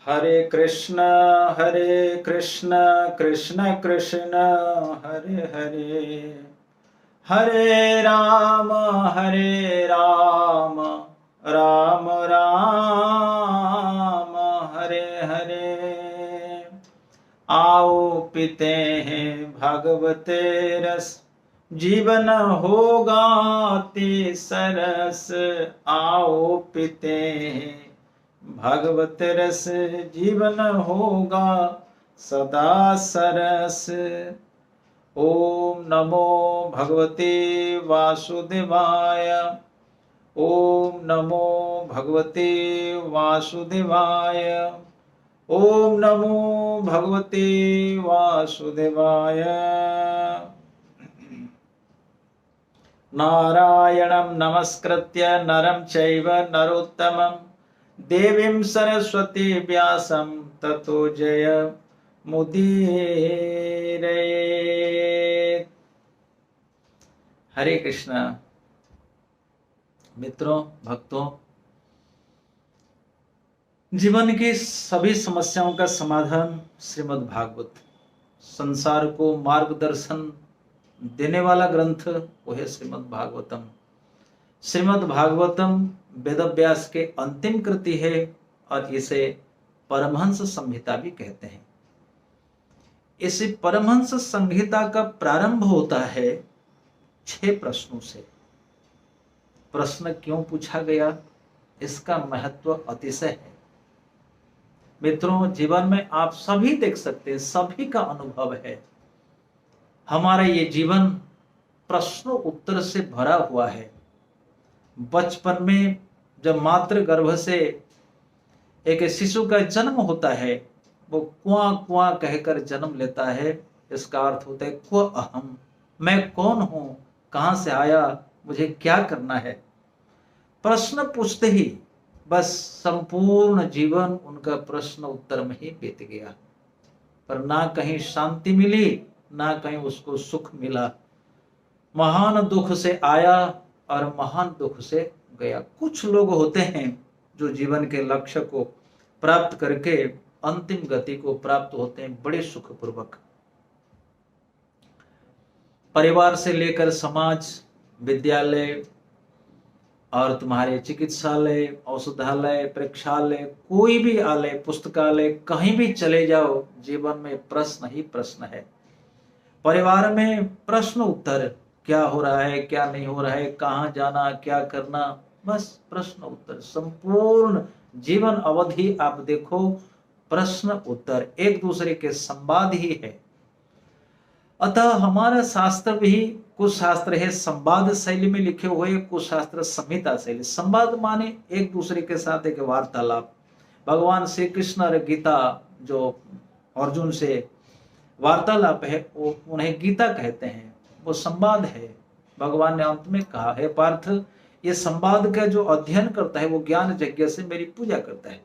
हरे कृष्ण कृष्ण कृष्ण हरे हरे, हरे राम राम राम हरे हरे। आओ पीते हैं भगवते रस, जीवन होगा अति सरस। आओ पीते हैं भगवत रस, जीवन होगा सदा सरस। ओम नमो भगवते वासुदेवाय, ओम नमो भगवते वासुदेवाय, ओम नमो भगवते वासुदेवाय। नारायणं नमस्कृत्य नरं चैव नरोत्तमं, देवीं सरस्वती व्यासं ततो जय मुदीरये। हरे कृष्णा। मित्रों, भक्तों, जीवन की सभी समस्याओं का समाधान श्रीमद् भागवत, संसार को मार्गदर्शन देने वाला ग्रंथ वो है श्रीमद् भागवतम। श्रीमद् भागवतम वेदव्यास के अंतिम कृति है और इसे परमहंस संहिता भी कहते हैं। इस परमहंस संहिता का प्रारंभ होता है 6 प्रश्नों से। प्रश्न क्यों पूछा गया, इसका महत्व अतिशय है। मित्रों, जीवन में आप सभी देख सकते हैं, सभी का अनुभव है, हमारा ये जीवन प्रश्नों उत्तर से भरा हुआ है। बचपन में जब मातृ गर्भ से एक शिशु का जन्म होता है, वो कुआ कुआ कहकर जन्म लेता है। इसका अर्थ होता है क्व अहम, मैं कौन हूं, कहां से आया, मुझे क्या करना है। प्रश्न पूछते ही बस संपूर्ण जीवन उनका प्रश्न उत्तर में ही बीत गया, पर ना कहीं शांति मिली, ना कहीं उसको सुख मिला। महान दुख से आया और महान दुख से गया। कुछ लोग होते हैं जो जीवन के लक्ष्य को प्राप्त करके अंतिम गति को प्राप्त होते हैं बड़े सुखपूर्वक। परिवार से लेकर समाज, विद्यालय और तुम्हारे चिकित्सालय, औषधालय, प्रेक्षालय, कोई भी आलय, पुस्तकालय, कहीं भी चले जाओ, जीवन में प्रश्न ही प्रश्न है। परिवार में प्रश्न उत्तर, क्या हो रहा है, क्या नहीं हो रहा है, कहाँ जाना, क्या करना, बस प्रश्न उत्तर। संपूर्ण जीवन अवधि आप देखो, प्रश्न उत्तर, एक दूसरे के संवाद ही है। अतः हमारा शास्त्र भी, कुछ शास्त्र है संवाद शैली में लिखे हुए, कुछ शास्त्र संहिता शैली। संवाद माने एक दूसरे के साथ एक वार्तालाप। भगवान श्री कृष्ण और गीता जो अर्जुन से वार्तालाप है, वो उन्हें गीता कहते हैं, वो संवाद है। भगवान ने अंत में कहा है, पार्थ, ये संवाद का जो अध्ययन करता है वो ज्ञान यज्ञ से मेरी पूजा करता है।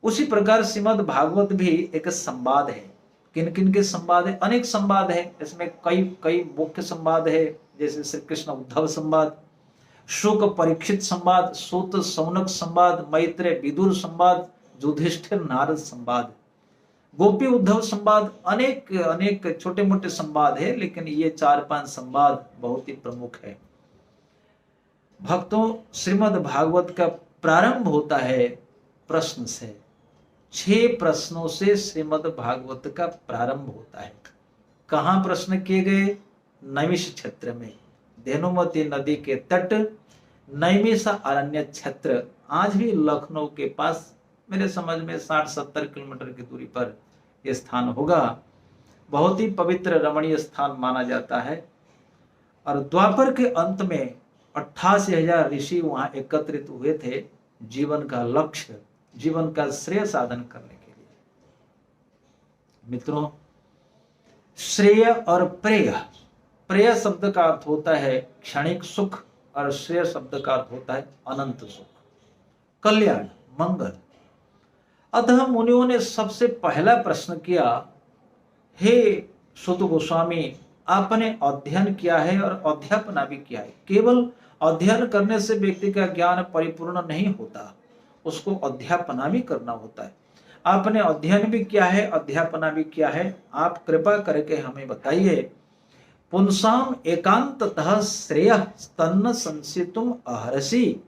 उसी प्रकार श्रीमद् भागवत भी एक संवाद है। किन किन के संवाद है? अनेक संवाद है। इसमें कई मुख्य संवाद है, जैसे श्री कृष्ण उद्धव संवाद, शुक परीक्षित संवाद, सूत सौनक संवाद, मैत्रेय विदुर संवाद, युधिष्ठिर नारद संवाद, गोपी उद्धव संवाद, अनेक अनेक छोटे मोटे संवाद है, लेकिन ये 4-5 संवाद बहुत ही प्रमुख है। भक्तों, श्रीमद् भागवत का प्रारंभ होता है प्रश्न से। 6 प्रश्नों से श्रीमद् भागवत का प्रारंभ होता है। कहां प्रश्न किए गए? नैमिष क्षेत्र में, धेनुमती नदी के तट, नैमिष अरण्य क्षेत्र। आज भी लखनऊ के पास, मेरे समझ में 60-70 किलोमीटर की दूरी पर यह स्थान होगा। बहुत ही पवित्र रमणीय स्थान माना जाता है। और द्वापर के अंत में 88,000 ऋषि वहां एकत्रित हुए थे, जीवन का लक्ष्य, जीवन का श्रेय साधन करने के लिए। मित्रों, श्रेय और प्रेय, प्रेय शब्द का अर्थ होता है क्षणिक सुख और श्रेय शब्द का अर्थ होता है अनंत सुख, कल्याण, मंगल। अतः मुनियों ने सबसे पहला प्रश्न किया, हे सुत गोस्वामी, आपने अध्ययन किया है और अध्यापना भी किया है। केवल अध्ययन करने से व्यक्ति का ज्ञान परिपूर्ण नहीं होता, उसको अध्यापना भी करना होता है। आपने अध्ययन भी किया है, अध्यापना भी किया है, आप कृपा करके हमें बताइए। पुंसाम एकांततः श्रेयः तन्न संसितुम अहर्षि।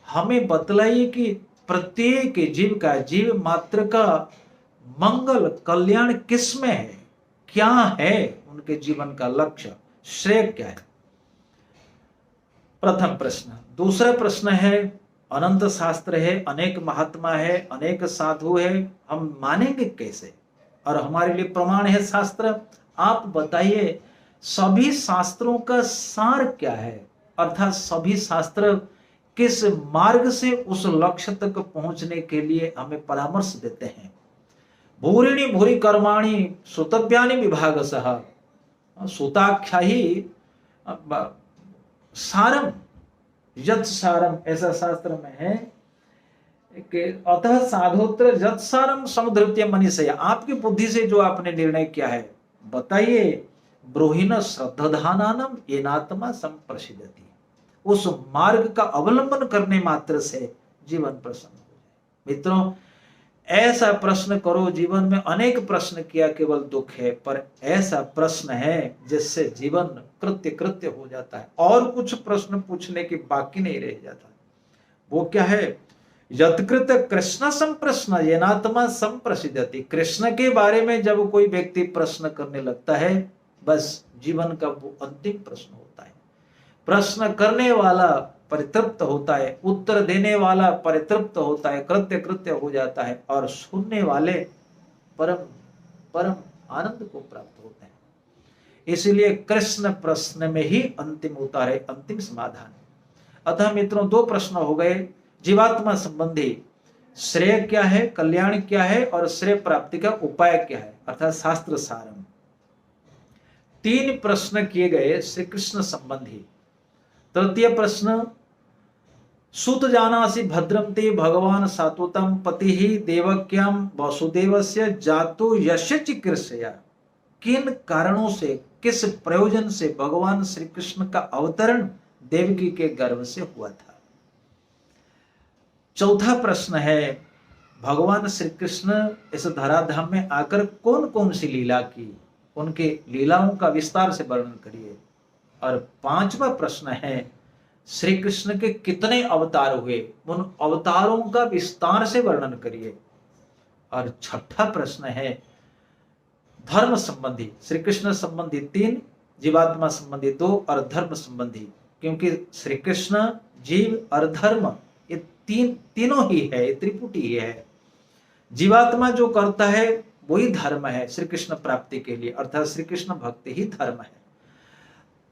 हमें बतलाइए कि प्रत्येक जीव का, जीव मात्र का मंगल कल्याण किस में है, क्या है उनके जीवन का लक्ष्य, श्रेय क्या है। प्रथम प्रश्न। दूसरा प्रश्न है, अनंत शास्त्र है, अनेक महात्मा है, अनेक साधु है, हम मानेंगे कैसे, और हमारे लिए प्रमाण है शास्त्र। आप बताइए सभी शास्त्रों का सार क्या है, अर्थात सभी शास्त्र किस मार्ग से उस लक्ष्य तक पहुंचने के लिए हमें परामर्श देते हैं। भूरिणी भूरि कर्माणि सुतव्यानि विभागशः, सुताख्या ही सारम यत् सारम, ऐसा शास्त्र में है कि अतः साधोत्र यत् सारम समुद्रत्य मनीषया। आपकी बुद्धि से जो आपने निर्णय किया है बताइए। ब्रूहिण श्रद्धानानम येनात्मा संप्रसिद्धति। उस मार्ग का अवलंबन करने मात्र से जीवन प्रसन्न हो जाए। मित्रों, ऐसा प्रश्न करो। जीवन में अनेक प्रश्न किया केवल दुख है, पर ऐसा प्रश्न है जिससे जीवन कृत्य कृत्य हो जाता है और कुछ प्रश्न पूछने की बाकी नहीं रह जाता। वो क्या है? यत्कृत कृष्ण संप्रश्न येनात्मा संप्रसिद्धति। कृष्ण के बारे में जब कोई व्यक्ति प्रश्न करने लगता है, बस जीवन का वो अंतिम प्रश्न होता है। प्रश्न करने वाला परितृप्त होता है, उत्तर देने वाला परितृप्त होता है, कृत्य कृत्य हो जाता है, और सुनने वाले परम परम आनंद को प्राप्त होते हैं। इसलिए कृष्ण प्रश्न में ही अंतिम उतार है, अंतिम समाधान। अतः मित्रों, दो प्रश्न हो गए। जीवात्मा संबंधी श्रेय क्या है, कल्याण क्या है, और श्रेय प्राप्ति का उपाय क्या है, अर्थात शास्त्र सारम। तीन प्रश्न किए गए श्री कृष्ण संबंधी। तृतीय प्रश्न, सुत जानासि भद्रम ते भगवान सात्वतम पति ही देवक्याम वसुदेवस्य जातो यस्य चिकीर्षया। किन कारणों से, किस प्रयोजन से भगवान श्री कृष्ण का अवतरण देवकी के गर्भ से हुआ था। चौथा प्रश्न है, भगवान श्री कृष्ण इस धराधाम में आकर कौन कौन सी लीला की, उनके लीलाओं का विस्तार से वर्णन करिए। और पांचवा प्रश्न है, श्री कृष्ण के कितने अवतार हुए, उन अवतारों का विस्तार से वर्णन करिए। और छठा प्रश्न है, धर्म संबंधी, श्री कृष्ण संबंधी 3, जीवात्मा संबंधी 2 और धर्म संबंधी। क्योंकि श्री कृष्ण, जीव और धर्म ये तीनों ही है, त्रिपुटी ही है। जीवात्मा जो करता है वही धर्म है श्री कृष्ण प्राप्ति के लिए, अर्थात श्री कृष्ण भक्ति ही धर्म है।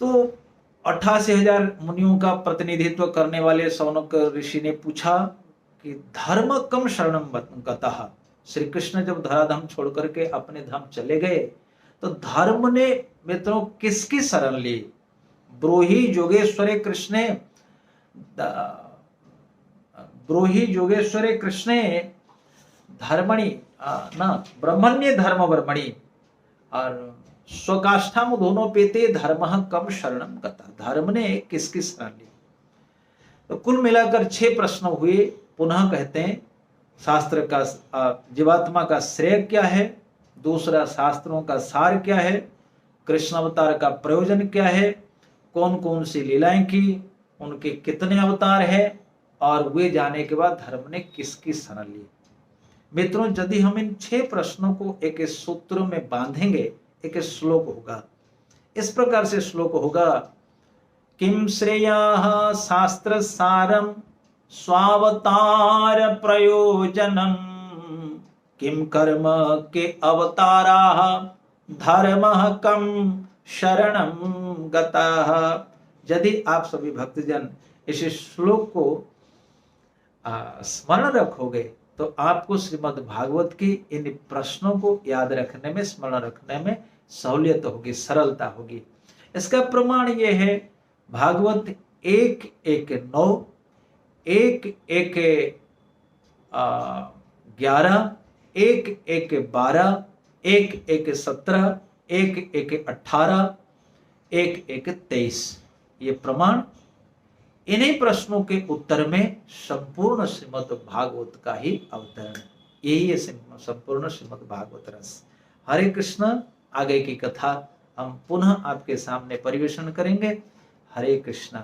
तो 88,000 मुनियों का प्रतिनिधित्व करने वाले शौनक ऋषि ने पूछा कि धर्म कम शरणम गतः। श्री कृष्ण जब धराधाम छोड़ करके अपने धाम चले गए तो धर्म ने मित्रों किसकी शरण ली? ब्रूहि योगेश्वरे कृष्णे, ब्रूहि योगेश्वरे कृष्णे धर्मणि न ब्रह्मण्य धर्म वर्मणि, और स्वकाष्ठाम दोनों पेते धर्म कम शरणम गता। धर्म ने किसकी शरण ली? तो कुल मिलाकर 6 प्रश्न हुए। पुनः कहते हैं, शास्त्र का, जीवात्मा का श्रेय क्या है, दूसरा शास्त्रों का सार क्या है, कृष्ण अवतार का प्रयोजन क्या है, कौन कौन सी लीलाएं की, उनके कितने अवतार है, और वे जाने के बाद धर्म ने किसकी शरण ली। मित्रों, यदि हम इन 6 प्रश्नों को एक सूत्र में बांधेंगे, एक श्लोक होगा। इस प्रकार से श्लोक होगा, किम श्रेयः शास्त्र सारम स्वावतार प्रयोजनम, किम कर्म के अवताराः धर्मः कम शरणम गतः। यदि आप सभी भक्तजन इस श्लोक को स्मरण रखोगे तो आपको श्रीमद् भागवत की इन प्रश्नों को याद रखने में, स्मरण रखने में सहूलियत होगी, सरलता होगी। इसका प्रमाण यह है, भागवत 1:1:9, 1:1:11, 1:1:12, 1:1:17, 1:1:18, 1:1:23। ये प्रमाण, इन्हीं प्रश्नों के उत्तर में संपूर्ण श्रीमद् भागवत का ही अवतरण, यही है संपूर्ण श्रीमद् भागवत रस। हरे कृष्ण। आगे की कथा हम पुनः आपके सामने परिवेषण करेंगे। हरे कृष्णा।